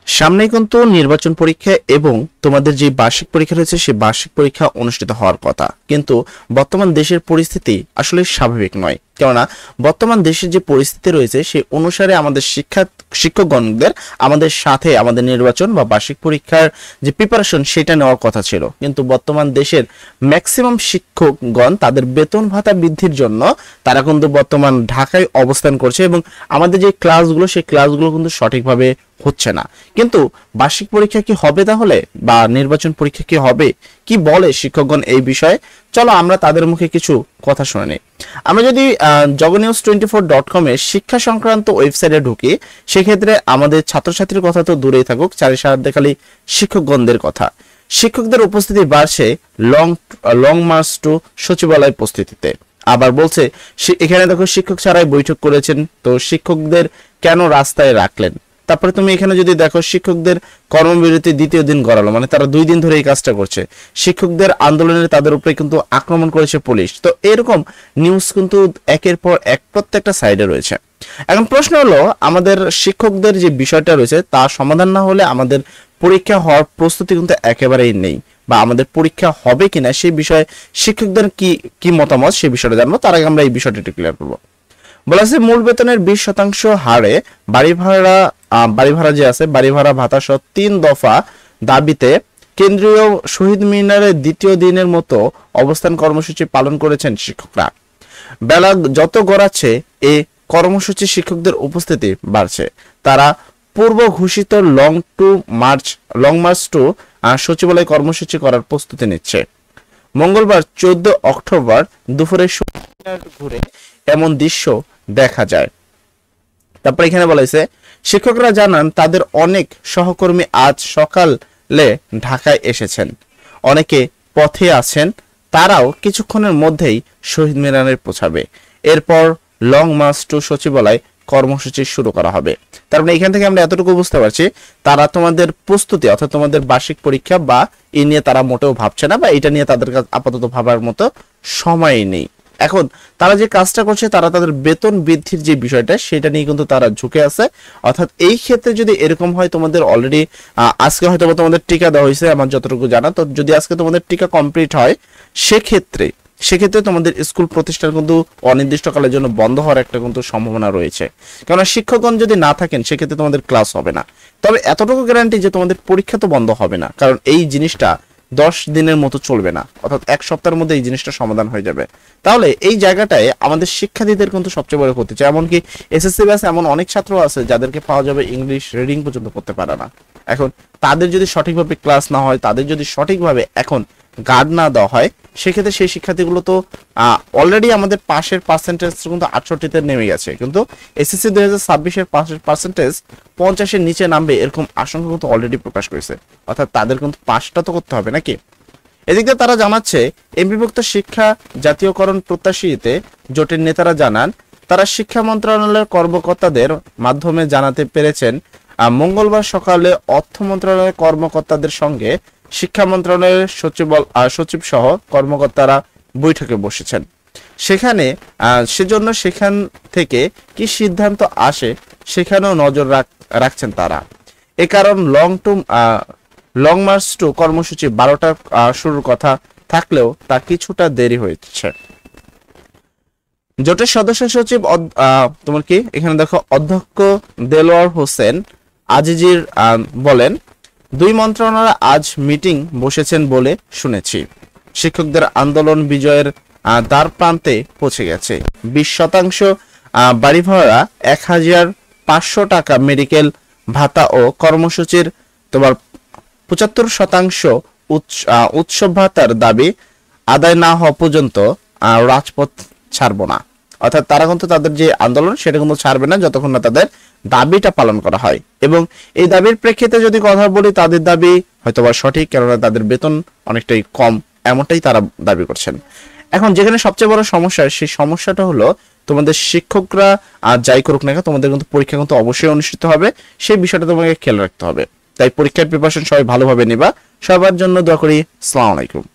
সামনে কিন্তু নির্বাচন পরীক্ষা এবং তোমাদের যে বার্ষিক পরীক্ষা রয়েছে সেই বার্ষিক পরীক্ষা অনুষ্ঠিত হওয়ার কথা, কিন্তু বর্তমান দেশের পরিস্থিতি আসলে স্বাভাবিক নয়। কেননা বর্তমান দেশের যে পরিস্থিতি রয়েছে সেই অনুসারে আমাদের শিক্ষকগণদের আমাদের সাথে আমাদের নির্বাচন বা বার্ষিক পরীক্ষার যে প্রিপারেশন সেটা নেওয়ার কথা ছিল, কিন্তু বর্তমান দেশের ম্যাক্সিমাম শিক্ষকগণ তাদের বেতন ভাতা বৃদ্ধির জন্য তারা কিন্তু বর্তমান ঢাকায় অবস্থান করছে এবং আমাদের যে ক্লাসগুলো সেই ক্লাসগুলো কিন্তু সঠিকভাবে হচ্ছে না। কিন্তু বার্ষিক পরীক্ষা কি হবে তাহলে, বা নির্বাচন পরীক্ষা কি হবে, কি বলে শিক্ষকগণ এই বিষয়ে? চলো আমরা তাদের মুখে কিছু কথা শুনে নিই। আমরা যদি jognews24.com এর শিক্ষা সংক্রান্ত ওয়েবসাইটে ঢুকি, সেক্ষেত্রে আমাদের ছাত্রছাত্রীর কথা তো দূরেই থাকুক, চারিদিকে খালি শিক্ষকগণদের কথা। শিক্ষকদের উপস্থিতি বাড়ছে লং মার্চ টু সচিবালয় উপস্থিতিতে। আবার বলছে এখানে দেখো শিক্ষক ছাড়াই বৈঠক করেছেন, তো শিক্ষকদের কেন রাস্তায় রাখলেন? তারপরে তুমি এখানে যদি দেখো শিক্ষকদের কর্মবিরতি দ্বিতীয় দিন গড়ালো, মানে তারা 2 দিন ধরে এই কাজটা করছে। শিক্ষকদের আন্দোলনে তাদের উপরে কিন্তু আক্রমণ করেছে পুলিশ। তো এরকম নিউজ কিন্তু একের পর এক প্রত্যেকটা সাইডে রয়েছে। এখন প্রশ্ন হলো, আমাদের শিক্ষকদের যে বিষয়টা রয়েছে তা সমাধান না হলে আমাদের পরীক্ষা হওয়ার প্রস্তুতি কিন্তু একেবারেই নেই, বা আমাদের পরীক্ষা হবে কিনা সেই বিষয়ে শিক্ষকদের কি মতামত সেই বিষয়টা জানবো। তার আগে আমরা এই বিষয়টা একটু ক্লিয়ার করবো। বলা আছে মূল বেতনের 20% হারে বাড়ি ভাড়া যে আছে বাড়ি ভাড়া ভাতা সহ 3 দফা দাবিতে কেন্দ্রীয় শহীদ মিনারে দ্বিতীয় দিনের মতো অবস্থান কর্মসূচি পালন করেছেন শিক্ষকরা। বেলা যত গড়াচ্ছে এই কর্মসূচি শিক্ষকদের উপস্থিতি বাড়ছে। তারা পূর্ব ঘোষিত লং মার্চ টু সচিবালয় কর্মসূচি করার প্রস্তুতি নিচ্ছে। মঙ্গলবার 14 অক্টোবর দুপুরে ঘুরে এমন দৃশ্য দেখা যায়। তারপর এখানে বলা হয়েছে শিক্ষকরা জানান তাদের অনেক সহকর্মী আজ সকালে ঢাকায় এসেছেন, অনেকে পথে আছেন, তারাও কিছুক্ষণের মধ্যেই শহীদ মিনারে পৌঁছাবে। এরপর লং মার্চ টু সচিবালয় কর্মসূচি শুরু করা হবে। তার মানে এখান থেকে আমরা এতটুকু বুঝতে পারছি তারা তোমাদের প্রস্তুতি অর্থাৎ তোমাদের বার্ষিক পরীক্ষা বা এ নিয়ে তারা মোটেও ভাবছে না, বা এটা নিয়ে তাদের কাছে আপাতত ভাবার মতো সময় নেই। এখন তারা যে কাজটা করছে তারা তাদের বেতন বৃদ্ধির যে বিষয়টা সেটা নিয়ে কিন্তু তারা ঝুঁকে আছে। অর্থাৎ এই ক্ষেত্রে যদি এরকম হয়, তোমাদের অলরেডি আজকে হয়তো তোমাদের টিকা দেওয়া হয়েছে আমার যতটুকু জানা, তো যদি আজকে তোমাদের টিকা কমপ্লিট হয় সেক্ষেত্রে তোমাদের স্কুল প্রতিষ্ঠান কিন্তু অনির্দিষ্টকালের জন্য বন্ধ হওয়ার একটা কিন্তু সম্ভাবনা রয়েছে। কেননা শিক্ষকগণ যদি না থাকেন সেক্ষেত্রে তোমাদের ক্লাস হবে না। তবে এতটুকু গ্যারান্টি যে তোমাদের পরীক্ষা তো বন্ধ হবে না, কারণ এই জিনিসটা 10 দিনের মতো চলবে না, অর্থাৎ 1 সপ্তাহের মধ্যে এই জিনিসটা সমাধান হয়ে যাবে। তাহলে এই জায়গাটায় আমাদের শিক্ষার্থীদের কিন্তু সবচেয়ে বড় ক্ষতি হচ্ছে। এমনকি এসএসসি ব্যাচে এমন অনেক ছাত্র আছে যাদেরকে পাওয়া যাবে ইংলিশ রিডিং পর্যন্ত করতে পারে না। এখন তাদের যদি সঠিকভাবে ক্লাস না হয়, তাদের যদি সঠিকভাবে এখন গার্ড না দেওয়া হয়, সেক্ষেত্রে সেই শিক্ষার্থীগুলো তো অলরেডি আমাদের পাশের পার্সেন্টেজ কিন্তু 68-তে নেমে গেছে, কিন্তু এসএসসি 2026-এর পাশের পার্সেন্টেজ 50-এর নিচে নামবে এরকম আশঙ্কা কিন্তু অলরেডি প্রকাশ করেছে। অর্থাৎ তাদের কিন্তু পাশটা তো করতে হবে নাকি। এদিক দিয়ে তারা জানাচ্ছে এমপিভুক্ত শিক্ষা জাতীয়করণ প্রত্যাশীতে জোটের নেতারা জানান তারা শিক্ষা মন্ত্রণালয়ের কর্মকর্তাদের মাধ্যমে জানাতে পেরেছেন মঙ্গলবার সকালে অর্থ মন্ত্রণালয়ের কর্মকর্তাদের সঙ্গে শিক্ষা মন্ত্রণালয়ের সচিব সহ কর্মকর্তারা বৈঠকে বসেছেন। সেজন্য সেখান থেকে কি সিদ্ধান্ত আসে সেখানেও নজর রাখছেন তারা। এ কারণ লং মার্চ টু কর্মসূচি 12টা শুরুর কথা থাকলেও তা কিছুটা দেরি হয়েছে। জোটের সদস্য সচিব তোমার কি এখানে দেখো অধ্যক্ষ দেলোয়ার হোসেন আজিজির বলেন 2 মন্ত্রণালয় আজ মিটিং বসেছেন বলে শুনেছি। শিক্ষকদের আন্দোলন বিজয়ের দ্বার প্রান্তে পৌঁছে গেছে। 20% বাড়ি ভাড়া, 1500 টাকা মেডিকেল ভাতা ও কর্মসূচির তোমার 75% উৎসব ভাতার দাবি আদায় না হওয়া পর্যন্ত রাজপথ ছাড়ব না। অর্থাৎ তারা কিন্তু তাদের যে আন্দোলন সেটা কিন্তু ছাড়বে না যতক্ষণ না তাদের দাবিটা পালন করা হয়। এবং এই দাবির প্রেক্ষিতে যদি কথা বলি, তাদের দাবি হয়তোবা সঠিক, কেননা তাদের বেতন অনেকটাই কম, এমনটাই তারা দাবি করছেন। এখন যেখানে সবচেয়ে বড় সমস্যা, সেই সমস্যাটা হলো তোমাদের শিক্ষকরা যাই করুক না, তোমাদের কিন্তু পরীক্ষা কিন্তু অবশ্যই অনুষ্ঠিত হবে, সেই বিষয়টা তোমাকে খেয়াল রাখতে হবে। তাই পরীক্ষার প্রিপারেশন সবাই ভালোভাবে নিবা। সবার জন্য দোয়া করি। আসসালামু আলাইকুম।